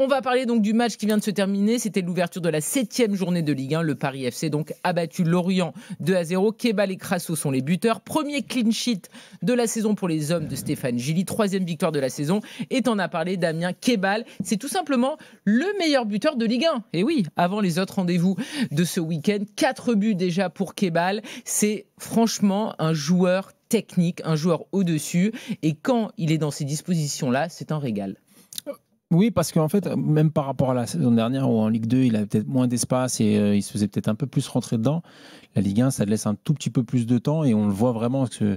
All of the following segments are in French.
On va parler donc du match qui vient de se terminer. C'était l'ouverture de la 7e journée de Ligue 1. Le Paris FC donc a battu Lorient 2-0. Kebal et Crasso sont les buteurs. Premier clean sheet de la saison pour les hommes de Stéphane Gilly. 3e victoire de la saison. Et t'en as parlé, Damien. Kebal, c'est tout simplement le meilleur buteur de Ligue 1. Et oui, avant les autres rendez-vous de ce week-end, 4 buts déjà pour Kebal. C'est franchement un joueur technique, un joueur au-dessus. Et quand il est dans ces dispositions-là, c'est un régal. Oui, parce qu'en fait, même par rapport à la saison dernière où en Ligue 2, il avait peut-être moins d'espace et il se faisait peut-être un peu plus rentrer dedans, la Ligue 1, ça laisse un tout petit peu plus de temps et on le voit vraiment que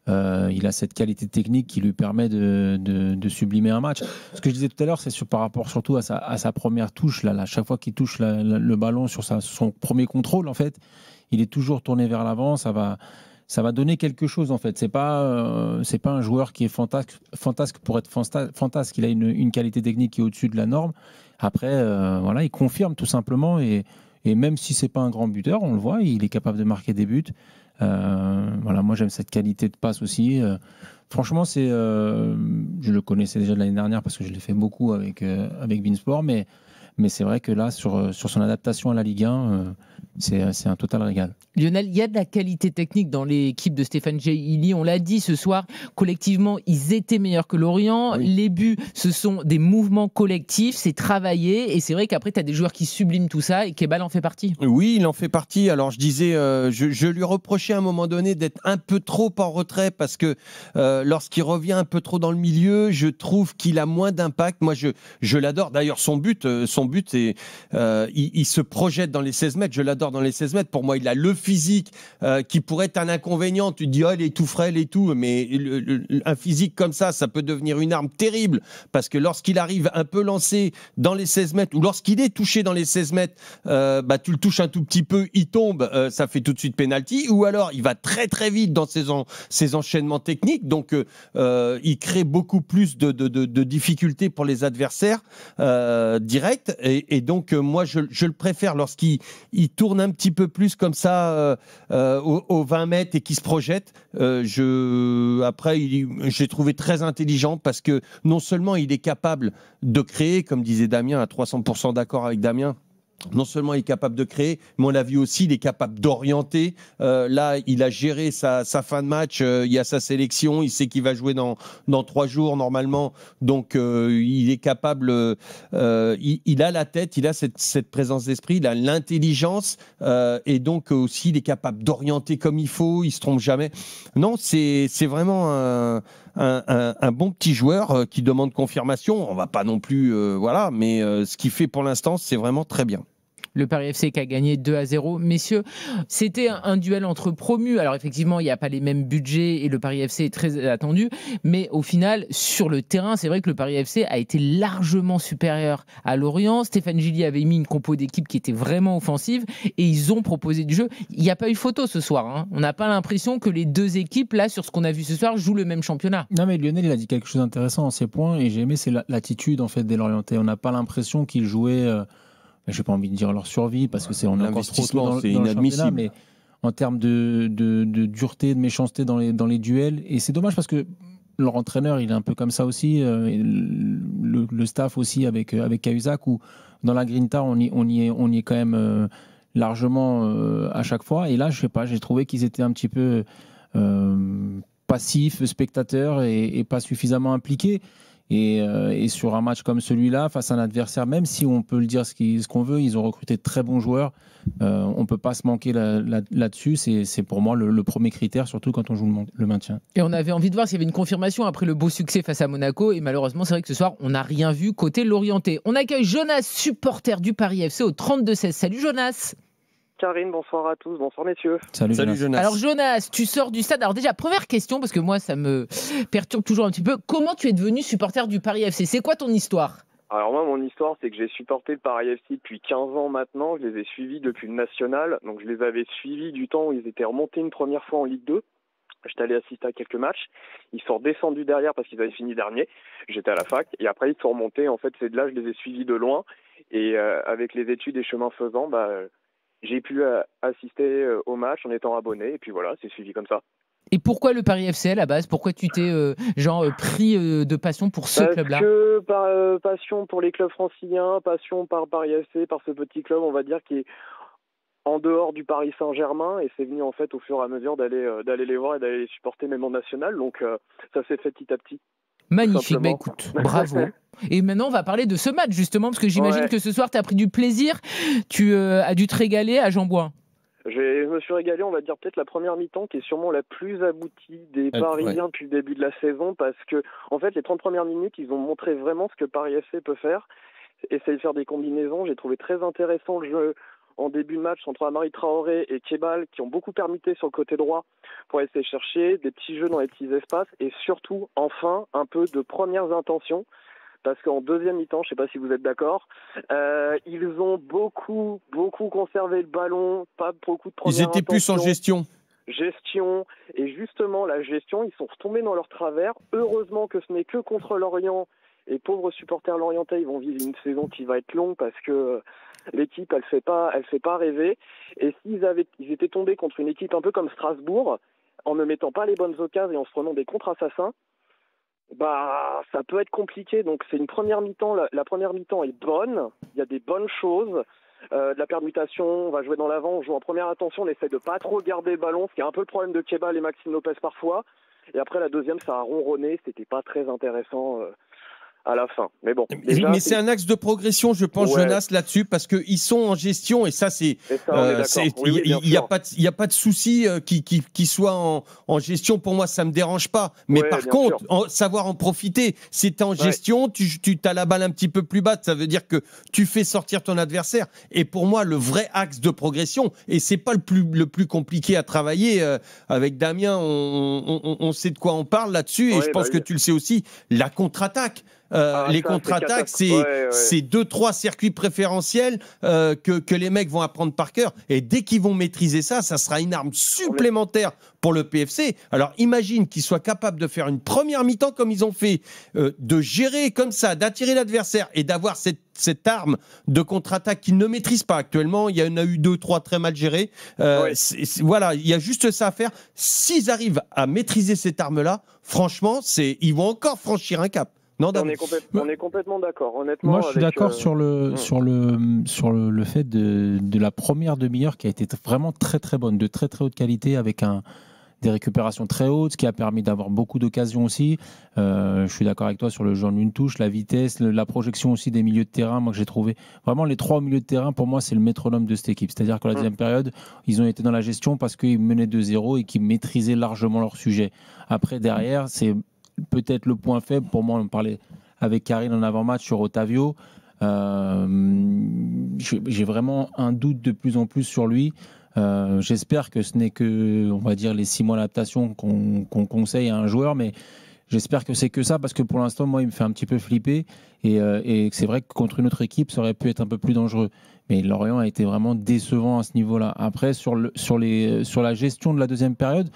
il a cette qualité technique qui lui permet de sublimer un match. Ce que je disais tout à l'heure, c'est par rapport surtout à sa première touche. Là, chaque fois qu'il touche le ballon sur son premier contrôle, en fait, il est toujours tourné vers l'avant. Ça va donner quelque chose en fait. C'est pas un joueur qui est fantasque pour être fantasque. Il a une qualité technique qui est au-dessus de la norme. Après, voilà, il confirme tout simplement et même si c'est pas un grand buteur, on le voit, il est capable de marquer des buts. Voilà, moi j'aime cette qualité de passe aussi. Franchement, je le connaissais déjà de l'année dernière parce que je l'ai fait beaucoup avec Beansport, mais c'est vrai que là, sur son adaptation à la Ligue 1, c'est un total régal. Lionel, il y a de la qualité technique dans l'équipe de Stéphane Gilly. On l'a dit ce soir, collectivement, ils étaient meilleurs que Lorient. Oui. Les buts, ce sont des mouvements collectifs, c'est travaillé. Et c'est vrai qu'après, tu as des joueurs qui subliment tout ça et Kebal en fait partie. Oui, il en fait partie. Alors, je disais, je lui reprochais à un moment donné d'être un peu trop en retrait parce que lorsqu'il revient un peu trop dans le milieu, je trouve qu'il a moins d'impact. Moi, je l'adore. D'ailleurs, son but, c'est il se projette dans les 16 mètres. Je l'adore dans les 16 mètres. Pour moi, il a le physique qui pourrait être un inconvénient. Tu te dis, oh, il est tout frêle et tout, mais un physique comme ça peut devenir une arme terrible parce que lorsqu'il arrive un peu lancé dans les 16 mètres ou lorsqu'il est touché dans les 16 mètres, tu le touches un tout petit peu, il tombe, ça fait tout de suite penalty, ou alors il va très très vite dans ses enchaînements techniques, donc il crée beaucoup plus de difficultés pour les adversaires directs, et donc moi je le préfère lorsqu'il tourne un petit peu plus comme ça aux 20 mètres et qu'il se projette. Après, j'ai trouvé très intelligent parce que non seulement il est capable de créer, comme disait Damien, à 300% d'accord avec Damien, non seulement il est capable de créer, mais on l'a vu aussi, il est capable d'orienter. Là, il a géré sa fin de match, il y a sa sélection, il sait qu'il va jouer dans 3 jours normalement, donc il est capable, il a la tête, il a cette présence d'esprit, il a l'intelligence, et donc aussi il est capable d'orienter comme il faut, il se trompe jamais. Non, c'est vraiment un bon petit joueur qui demande confirmation. On va pas non plus, voilà, mais ce qu'il fait pour l'instant, c'est vraiment très bien. Le Paris FC qui a gagné 2-0. Messieurs, c'était un duel entre promus. Alors effectivement, il n'y a pas les mêmes budgets et le Paris FC est très attendu. Mais au final, sur le terrain, c'est vrai que le Paris FC a été largement supérieur à Lorient. Stéphane Gilly avait mis une compo d'équipe qui était vraiment offensive et ils ont proposé du jeu. Il n'y a pas eu photo ce soir, hein. On n'a pas l'impression que les deux équipes, là, sur ce qu'on a vu ce soir, jouent le même championnat. Non, mais Lionel, il a dit quelque chose d'intéressant dans ses points et j'ai aimé, c'est l'attitude en fait des Lorientais. On n'a pas l'impression qu'ils jouaient... je n'ai pas envie de dire leur survie parce que on est encore trop tôt c'est inadmissible. Mais en termes de dureté, de méchanceté dans les duels, et c'est dommage parce que leur entraîneur, il est un peu comme ça aussi, le staff aussi avec Cahuzac, où dans la Grinta, on y est quand même largement à chaque fois. Et là, je sais pas, j'ai trouvé qu'ils étaient un petit peu passifs, spectateurs et pas suffisamment impliqués. Et sur un match comme celui-là, face à un adversaire, même si on peut le dire ce qu'on veut, ils ont recruté de très bons joueurs. On ne peut pas se manquer là-dessus. C'est pour moi le premier critère, surtout quand on joue le maintien. Et on avait envie de voir s'il y avait une confirmation après le beau succès face à Monaco. Et malheureusement, c'est vrai que ce soir, on n'a rien vu côté Lorientais. On accueille Jonas, supporter du Paris FC au 32-16. Salut Jonas. Karine, bonsoir à tous, bonsoir messieurs. Salut Jonas. Alors Jonas, tu sors du stade. Alors déjà, première question, parce que moi ça me perturbe toujours un petit peu. Comment tu es devenu supporter du Paris FC? C'est quoi ton histoire? Alors moi, mon histoire, c'est que j'ai supporté le Paris FC depuis 15 ans maintenant. Je les ai suivis depuis le National. Donc je les avais suivis du temps où ils étaient remontés une première fois en Ligue 2. J'étais allé assister à quelques matchs. Ils sont redescendus derrière parce qu'ils avaient fini dernier. J'étais à la fac. Et après, ils sont remontés. En fait, c'est de là que je les ai suivis de loin. Et avec les études et chemin faisant, j'ai pu assister au match en étant abonné, et puis voilà, c'est suivi comme ça. Et pourquoi le Paris FC à la base? Pourquoi tu t'es pris de passion pour ce club-là? Parce que passion pour les clubs franciliens, passion par Paris FC, par ce petit club, on va dire, qui est en dehors du Paris Saint-Germain, et c'est venu en fait au fur et à mesure d'aller les voir et d'aller les supporter même en national, donc ça s'est fait petit à petit. Magnifique, bah écoute, bravo. Et maintenant on va parler de ce match justement, parce que j'imagine que ce soir tu as pris du plaisir, tu as dû te régaler à Jean-Bouin. Je me suis régalé, on va dire peut-être la première mi-temps qui est sûrement la plus aboutie des Parisiens depuis le début de la saison, parce que en fait les 30 premières minutes ils ont montré vraiment ce que Paris FC peut faire, essayer de faire des combinaisons. J'ai trouvé très intéressant le jeu en début de match entre Amari Traoré et Kebal qui ont beaucoup permuté sur le côté droit pour essayer de chercher des petits jeux dans les petits espaces et surtout enfin un peu de premières intentions. Parce qu'en deuxième mi-temps, je ne sais pas si vous êtes d'accord, ils ont beaucoup conservé le ballon, pas beaucoup de premières intentions. Ils étaient plus en gestion, et justement la gestion, ils sont retombés dans leur travers. Heureusement que ce n'est que contre Lorient, et pauvres supporters lorientais, ils vont vivre une saison qui va être longue parce que l'équipe elle fait pas rêver. Et s'ils étaient tombés contre une équipe un peu comme Strasbourg, en ne mettant pas les bonnes occasions et en se prenant des contre-assassins, bah ça peut être compliqué. Donc c'est une première mi-temps, la première mi-temps est bonne, il y a des bonnes choses, de la permutation, on va jouer dans l'avant, on joue en première intention, on essaie de pas trop garder le ballon, ce qui est un peu le problème de Kebal et Maxime Lopez parfois, et après la deuxième ça a ronronné, c'était pas très intéressant à la fin. Mais bon. Déjà, mais c'est un axe de progression, je pense, Jonas, là-dessus, parce qu'ils sont en gestion et ça, il n'y a pas de souci qu'ils soient en gestion. Pour moi, ça ne me dérange pas. Mais par contre, savoir en profiter, si tu es en gestion, tu as la balle un petit peu plus basse, ça veut dire que tu fais sortir ton adversaire. Et pour moi, le vrai axe de progression, et c'est pas le plus compliqué à travailler, avec Damien, on sait de quoi on parle là-dessus, et je pense que tu le sais aussi, la contre-attaque. Les contre-attaques, c'est 2-3 circuits préférentiels que les mecs vont apprendre par cœur. Et dès qu'ils vont maîtriser ça, ça sera une arme supplémentaire pour le PFC. Alors imagine qu'ils soient capables de faire une première mi-temps comme ils ont fait, de gérer comme ça, d'attirer l'adversaire et d'avoir cette arme de contre-attaque qu'ils ne maîtrisent pas actuellement. Il y en a eu 2-3 très mal gérés. Voilà, il y a juste ça à faire. S'ils arrivent à maîtriser cette arme-là, franchement, ils vont encore franchir un cap. Non, on est complètement d'accord. Honnêtement, moi, je suis d'accord sur le fait de la première demi-heure qui a été vraiment très très bonne, de très très haute qualité, avec des récupérations très hautes, ce qui a permis d'avoir beaucoup d'occasions aussi. Je suis d'accord avec toi sur le jeu en une touche, la vitesse, la projection aussi des milieux de terrain. Moi, que j'ai trouvé vraiment les trois au milieu de terrain, pour moi, c'est le métronome de cette équipe. C'est-à-dire que la deuxième période, ils ont été dans la gestion parce qu'ils menaient 2-0 et qu'ils maîtrisaient largement leur sujet. Après, derrière, c'est peut-être le point faible. Pour moi, on parlait avec Karine en avant-match sur Otavio. J'ai vraiment un doute de plus en plus sur lui. J'espère que ce n'est que, on va dire, les 6 mois d'adaptation qu'on conseille à un joueur, mais j'espère que c'est que ça, parce que pour l'instant, moi, il me fait un petit peu flipper. Et c'est vrai que contre une autre équipe, ça aurait pu être un peu plus dangereux. Mais Lorient a été vraiment décevant à ce niveau-là. Après, sur la gestion de la deuxième période,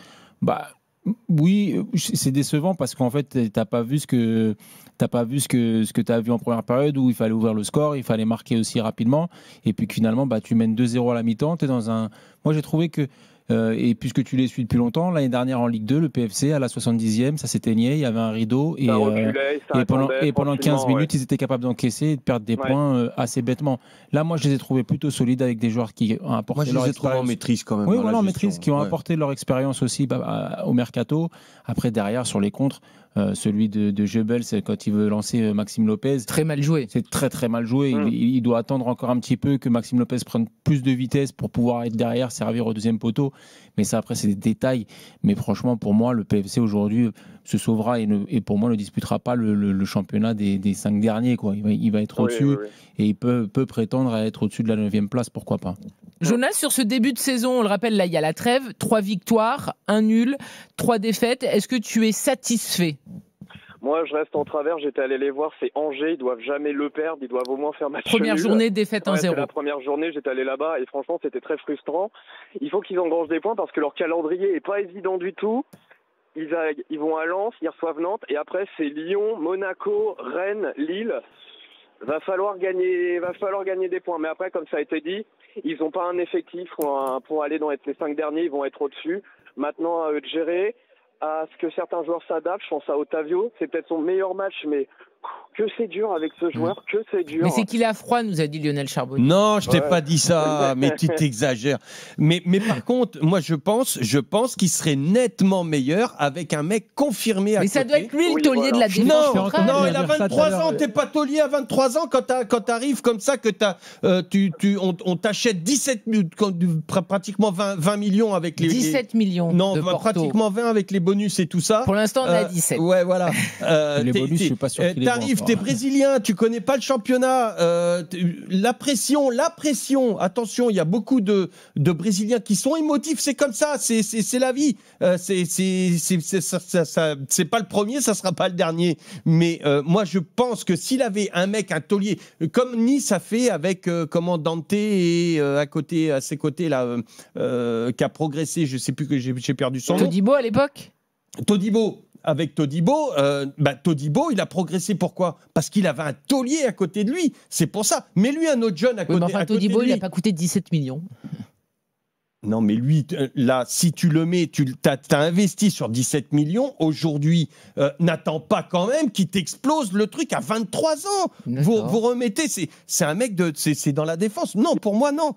oui, c'est décevant parce qu'en fait, t'as pas vu ce que tu as vu en première période où il fallait ouvrir le score, il fallait marquer aussi rapidement, et puis finalement, tu mènes 2-0 à la mi-temps. Moi, j'ai trouvé que et puisque tu les suis depuis longtemps, l'année dernière en Ligue 2, le PFC à la 70e, ça s'éteignait, il y avait un rideau et pendant 15 minutes, ils étaient capables d'encaisser et de perdre des points assez bêtement. Là, moi, je les ai trouvés plutôt solides avec des joueurs qui ont apporté leur expérience. Moi, je les ai trouvés en maîtrise quand même. Oui, voilà, en maîtrise, qui ont apporté leur expérience aussi au mercato. Après, derrière, sur les contres, celui de Goebbels, quand il veut lancer Maxime Lopez. Très mal joué. C'est très très mal joué. Il doit attendre encore un petit peu que Maxime Lopez prenne plus de vitesse pour pouvoir être derrière, servir au deuxième poteau. Mais ça, après, c'est des détails. Mais franchement, pour moi, le PFC aujourd'hui se sauvera et pour moi ne disputera pas le championnat des 5 derniers, quoi. Il va être au-dessus et il peut prétendre à être au-dessus de la 9e place, pourquoi pas. Jonas, sur ce début de saison, on le rappelle, là il y a la trêve, 3 victoires, 1 nul, 3 défaites. Est-ce que tu es satisfait ? Moi, je reste en travers. J'étais allé les voir. C'est Angers. Ils doivent jamais le perdre. Ils doivent au moins faire match nul. Première journée, défaite 1-0. C'est la première journée. J'étais allé là-bas et franchement, c'était très frustrant. Il faut qu'ils engrangent des points parce que leur calendrier est pas évident du tout. Ils vont à Lens, ils reçoivent Nantes et après c'est Lyon, Monaco, Rennes, Lille. Va falloir gagner des points. Mais après, comme ça a été dit, ils n'ont pas un effectif pour aller dans les 5 derniers. Ils vont être au-dessus. Maintenant, à eux de gérer, à ce que certains joueurs s'adaptent. Je pense à Otavio, c'est peut-être son meilleur match, mais que c'est dur avec ce joueur, que c'est dur. Mais c'est qu'il a froid, nous a dit Lionel Charbonnier. Non, je t'ai pas dit ça, mais tu t'exagères. Mais par contre, moi je pense qu'il serait nettement meilleur avec un mec confirmé à côté. Mais ça doit être lui le taulier de la défense Non, centrale. non, il a 23 ans, t'es pas taulier à 23 ans quand t'arrives comme ça, que on t'achète 17 pratiquement 20 millions avec les 17 millions non, de Porto. pratiquement 20 avec les bonus et tout ça. Pour l'instant, on a 17. Ouais, voilà. Les bonus, je suis pas sûr qu'il les voit T'arrives, encore. t'es brésilien, tu connais pas le championnat. La pression. Attention, il y a beaucoup de Brésiliens qui sont émotifs. C'est comme ça, c'est la vie. C'est pas le premier, ça sera pas le dernier. Mais moi, je pense que s'il avait un mec, un taulier, comme Nice a fait avec Dante et à ses côtés là, qui a progressé. Je sais plus que j'ai perdu son nom. Todibo à l'époque. Todibo. Avec Todibo, Todibo, il a progressé. Pourquoi ? Parce qu'il avait un taulier à côté de lui. C'est pour ça. Mais lui, un autre jeune à Oui, côté, mais enfin, à côté Todibo, de il lui. n'a pas coûté 17 millions. Non, mais lui, là, si tu le mets, t'as investi sur 17 millions. Aujourd'hui, n'attends pas quand même qu'il t'explose le truc à 23 ans. Vous remettez, c'est un mec c'est dans la défense. Non, pour moi, non.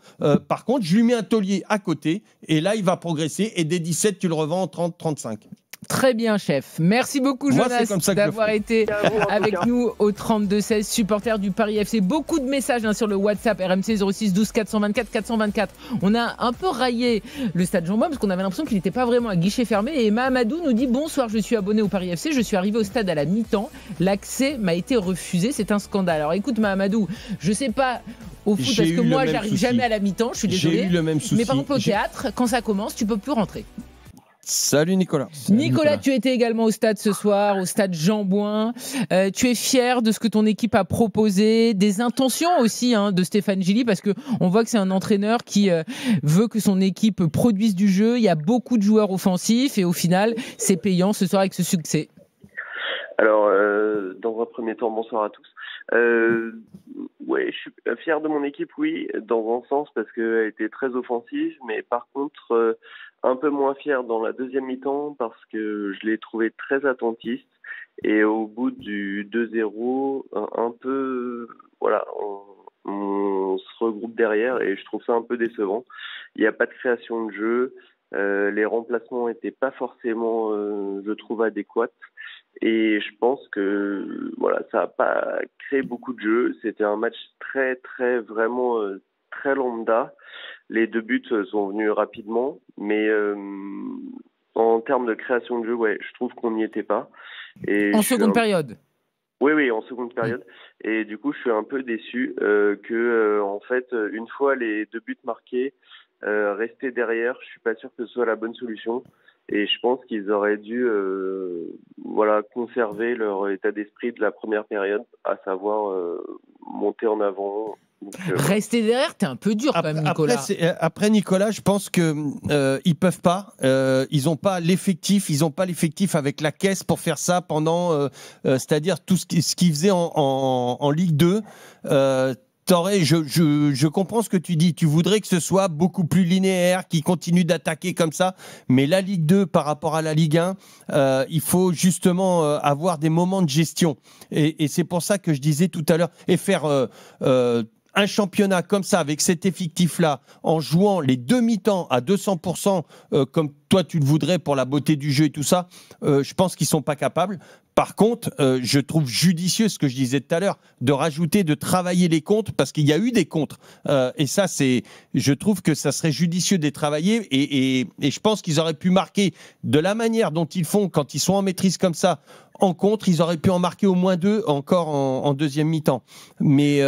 Par contre, je lui mets un taulier à côté et là, il va progresser. Et dès 17, tu le revends en 30, 35. Très bien, chef. Merci beaucoup, Moi, Jonas, c'est comme ça que d'avoir été avec nous au 32-16, supporter du Paris FC. Beaucoup de messages sur le WhatsApp RMC 06 12 424 424. On a un peu raillé le stade Jean-Bouin parce qu'on avait l'impression qu'il n'était pas vraiment à guichet fermé. Et Mahamadou nous dit: bonsoir, je suis abonné au Paris FC. Je suis arrivé au stade à la mi-temps. L'accès m'a été refusé. C'est un scandale. Alors écoute, Mahamadou, je sais pas au foot parce que moi, j'arrive jamais à la mi-temps. Je suis désolé. J'ai eu le même souci. Mais par contre, au théâtre, quand ça commence, tu peux plus rentrer. Salut Nicolas. Nicolas, tu étais également au stade ce soir, au stade Jean-Bouin. Tu es fier de ce que ton équipe a proposé, des intentions aussi de Stéphane Gilly, parce qu'on voit que c'est un entraîneur qui veut que son équipe produise du jeu. Il y a beaucoup de joueurs offensifs et au final, c'est payant ce soir avec ce succès. Alors, dans un premier temps, bonsoir à tous. Ouais, je suis fier de mon équipe, oui, dans un sens parce qu'elle était très offensive, mais par contre un peu moins fier dans la deuxième mi-temps parce que je l'ai trouvé très attentiste et au bout du 2-0, un peu, voilà, on se regroupe derrière et je trouve ça un peu décevant. Il n'y a pas de création de jeu, les remplacements n'étaient pas forcément, je trouve, adéquats. Et je pense que voilà, ça n'a pas créé beaucoup de jeux. C'était un match vraiment très lambda. Les 2 buts sont venus rapidement, mais en termes de création de jeu, ouais, je trouve qu'on n'y était pas. Et en seconde période. Oui, en seconde période. Et du coup, je suis un peu déçu que, en fait, une fois les 2 buts marqués, rester derrière, je suis pas sûr que ce soit la bonne solution. Et je pense qu'ils auraient dû conserver leur état d'esprit de la première période, à savoir monter en avant. Donc, rester derrière, t'es un peu dur quand même, Nicolas. Après Nicolas, je pense que ils peuvent pas. Ils n'ont pas l'effectif. Ils n'ont pas l'effectif avec la caisse pour faire ça pendant. C'est-à-dire tout ce qu'ils faisaient en Ligue 2. Je comprends ce que tu dis. Tu voudrais que ce soit beaucoup plus linéaire, qu'ils continuent d'attaquer comme ça. Mais la Ligue 2 par rapport à la Ligue 1, il faut justement avoir des moments de gestion. Et c'est pour ça que je disais tout à l'heure, et faire un championnat comme ça, avec cet effectif-là, en jouant les demi-temps à 200%, comme toi tu le voudrais pour la beauté du jeu et tout ça, je pense qu'ils ne sont pas capables. Par contre, je trouve judicieux ce que je disais tout à l'heure, de rajouter, de travailler les contres, parce qu'il y a eu des contres. Et ça, je trouve que ça serait judicieux de les travailler. Et je pense qu'ils auraient pu marquer de la manière dont ils font quand ils sont en maîtrise comme ça, en contre, ils auraient pu en marquer au moins 2 encore en deuxième mi-temps. Mais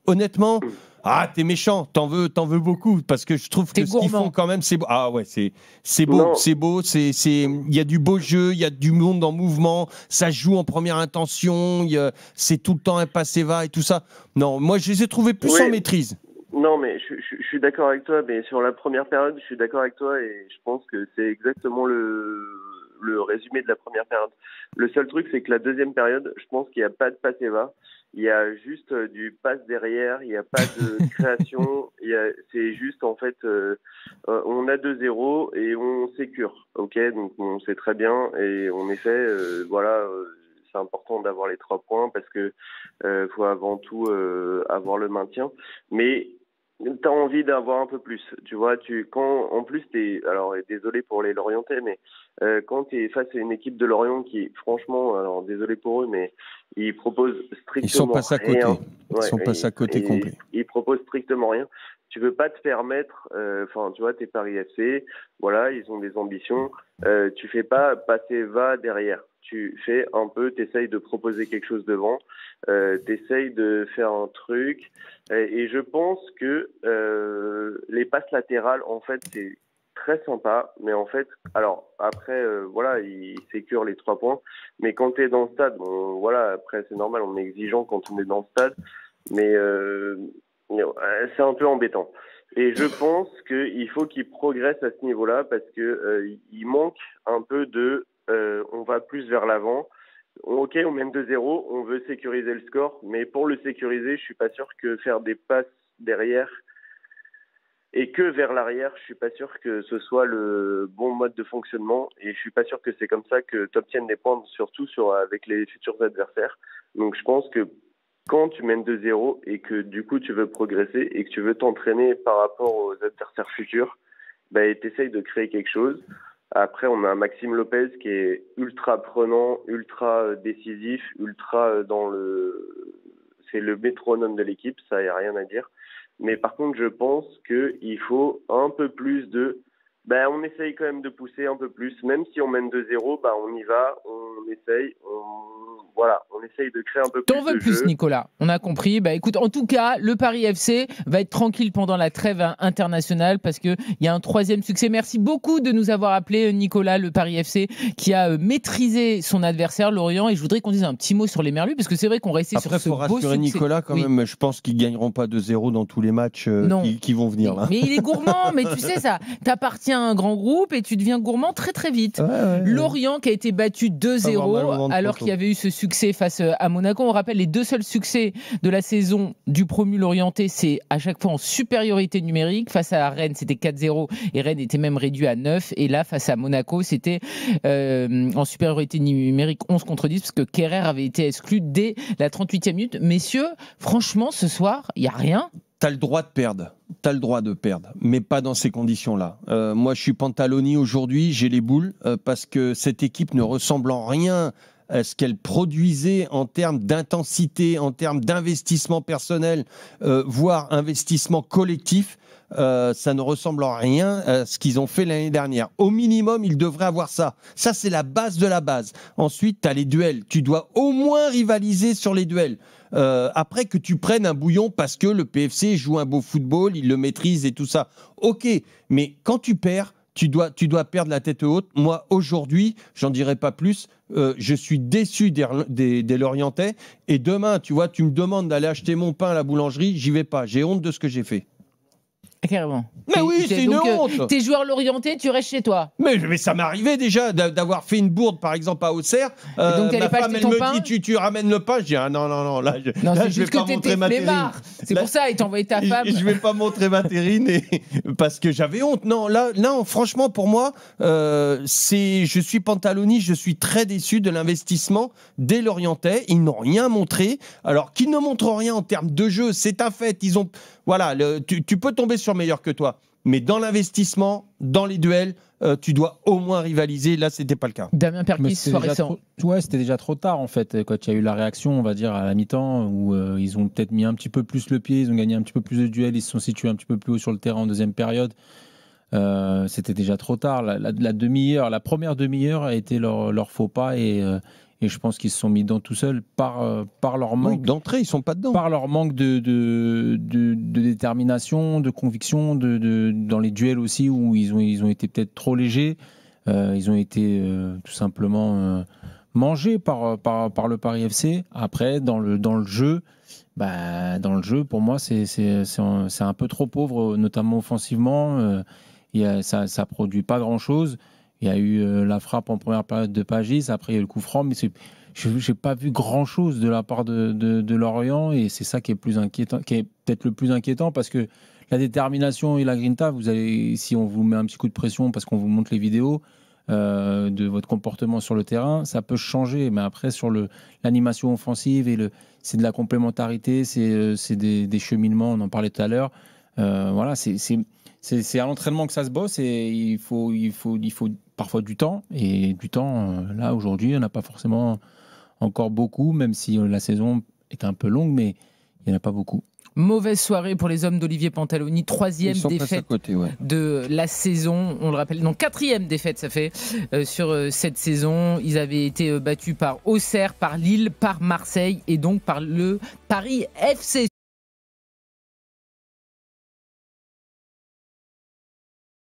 honnêtement... Ah, t'es méchant, t'en veux beaucoup, parce que je trouve que ce qu'ils font quand même, c'est beau. Ah ouais, c'est beau, non. C'est beau, il y a du beau jeu, il y a du monde en mouvement, ça joue en première intention, c'est tout le temps un passe-va et tout ça. Non, moi je les ai trouvés plus en maîtrise. Non, mais je suis d'accord avec toi, mais sur la première période, je suis d'accord avec toi et je pense que c'est exactement le résumé de la première période. Le seul truc, c'est que la deuxième période, je pense qu'il n'y a pas de passe-va. il y a juste du passe derrière, il n'y a pas de création, c'est juste en fait, on a 2-0 et on sécure, ok, donc on sait très bien et en effet, c'est important d'avoir les 3 points parce que faut avant tout avoir le maintien, mais t'as envie d'avoir un peu plus, tu vois, quand en plus alors désolé pour les Lorientais, mais quand t'es face à une équipe de Lorient qui, franchement, alors désolé pour eux, mais ils proposent strictement rien. Ils sont passés à côté. Ils sont passés à côté complet. Ils proposent strictement rien. Tu veux pas te faire mettre, tu vois, t'es Paris FC, voilà, ils ont des ambitions. Tu fais pas passer va derrière. Tu fais un peu, t'essayes de proposer quelque chose devant, t'essayes de faire un truc. Et je pense que les passes latérales, en fait, c'est très sympa, mais en fait, alors après, ils sécurent les 3 points, mais quand tu es dans le stade, bon, voilà, après c'est normal, on est exigeant quand on est dans le stade, mais c'est un peu embêtant. Et je pense qu'il faut qu'ils progressent à ce niveau-là parce que il manque un peu de, on va plus vers l'avant. Ok, on mène 2-0, on veut sécuriser le score, mais pour le sécuriser, je suis pas sûr que faire des passes derrière et que vers l'arrière, je suis pas sûr que ce soit le bon mode de fonctionnement et je suis pas sûr que c'est comme ça que tu obtiennes des points, surtout avec les futurs adversaires. Donc je pense que quand tu mènes 2-0 et que du coup tu veux progresser et que tu veux t'entraîner par rapport aux adversaires futurs, t'essayes de créer quelque chose. Après, on a Maxime Lopez qui est ultra prenant, ultra décisif, c'est le métronome de l'équipe, ça y a rien à dire. Mais par contre, je pense qu'il faut un peu plus on essaye quand même de pousser un peu plus. Même si on mène 2-0, on y va, on essaye, on essaye de créer un peu plus T'en veux de plus, jeu. Nicolas. On a compris. Écoute, en tout cas, le Paris FC va être tranquille pendant la trêve internationale parce qu'il y a un 3e succès. Merci beaucoup de nous avoir appelé, Nicolas, le Paris FC, qui a maîtrisé son adversaire, Lorient. Et je voudrais qu'on dise un petit mot sur les Merlus parce que c'est vrai qu'on restait sur ce beau succès. Après, il faut rassurer Nicolas quand même. Je pense qu'ils ne gagneront pas 2-0 dans tous les matchs qui vont venir. Là. Mais il est gourmand. Mais tu sais, ça, t'appartiens à un grand groupe et tu deviens gourmand très très vite. Lorient qui a été battu 2-0 alors qu'il y avait eu ce succès face à Monaco. On rappelle les 2 seuls succès de la saison du promu Lorientais, c'est à chaque fois en supériorité numérique. Face à Rennes, c'était 4-0 et Rennes était même réduit à 9. Et là, face à Monaco, c'était en supériorité numérique 11-10 parce que Kerrer avait été exclu dès la 38e minute. Messieurs, franchement, ce soir, il n'y a rien. T'as le droit de perdre, mais pas dans ces conditions-là. Moi, je suis Pantaloni aujourd'hui, j'ai les boules, parce que cette équipe ne ressemble en rien à ce qu'elle produisait en termes d'intensité, en termes d'investissement personnel, voire investissement collectif. Ça ne ressemble en rien à ce qu'ils ont fait l'année dernière. Au minimum, ils devraient avoir ça. Ça, c'est la base de la base. Ensuite, tu as les duels. Tu dois au moins rivaliser sur les duels. Après que tu prennes un bouillon parce que le PFC joue un beau football, il le maîtrise et tout ça. Ok, mais quand tu perds, tu dois perdre la tête haute. Moi, aujourd'hui, j'en dirai pas plus. Je suis déçu des Lorientais. Et demain, tu vois, tu me demandes d'aller acheter mon pain à la boulangerie, j'y vais pas. J'ai honte de ce que j'ai fait. Carrément. Mais oui, c'est une honte. T'es joueur Lorientais, tu restes chez toi. Mais ça m'est arrivé déjà d'avoir fait une bourde, par exemple, à Auxerre. Donc ma femme, elle pain me dit, tu ramènes le pain. Je dis, non, là, c'est je vais juste pas que montrer ma terrine. C'est pour ça, il t'a envoyé ta femme. Je vais pas montrer ma terrine parce que j'avais honte. Non, là, franchement, pour moi, je suis Pantaloni, je suis très déçu de l'investissement des Lorientais. Ils n'ont rien montré. Alors qu'ils ne montrent rien en termes de jeu, c'est un fait. Tu peux tomber sur meilleur que toi. Mais dans l'investissement, dans les duels, tu dois au moins rivaliser. Là, c'était pas le cas. Damien Perkis, soirée sans. C'était déjà trop tard en fait. Quand il y a eu la réaction, on va dire à la mi-temps, où ils ont peut-être mis un petit peu plus le pied, ils ont gagné un petit peu plus de duels, ils se sont situés un petit peu plus haut sur le terrain en deuxième période. C'était déjà trop tard. La première demi-heure a été leur faux pas et je pense qu'ils se sont mis dedans tout seuls par leur manque d'entrée, ils sont pas dedans. Par leur manque de détermination, de conviction, dans les duels aussi où ils ont été peut-être trop légers. Ils ont été tout simplement mangés par le Paris FC. Après, dans le jeu, pour moi, c'est un peu trop pauvre, notamment offensivement. Ça produit pas grand-chose. Il y a eu la frappe en première période de Pagis, après il y a eu le coup franc, mais je je n'ai pas vu grand-chose de la part de Lorient, et c'est ça qui est peut-être le plus inquiétant, parce que la détermination et la grinta, si on vous met un petit coup de pression parce qu'on vous montre les vidéos de votre comportement sur le terrain, ça peut changer. Mais après, sur l'animation offensive, c'est de la complémentarité, c'est des cheminements, on en parlait tout à l'heure. Voilà, c'est à l'entraînement que ça se bosse, et il faut parfois du temps. Et du temps, là, aujourd'hui, on n'a pas forcément encore beaucoup, même si la saison est un peu longue, mais il n'y en a pas beaucoup. Mauvaise soirée pour les hommes d'Olivier Pantaloni, 3e défaite de la saison, on le rappelle, non 4e défaite ça fait sur cette saison. Ils avaient été battus par Auxerre, par Lille, par Marseille et donc par le Paris FC.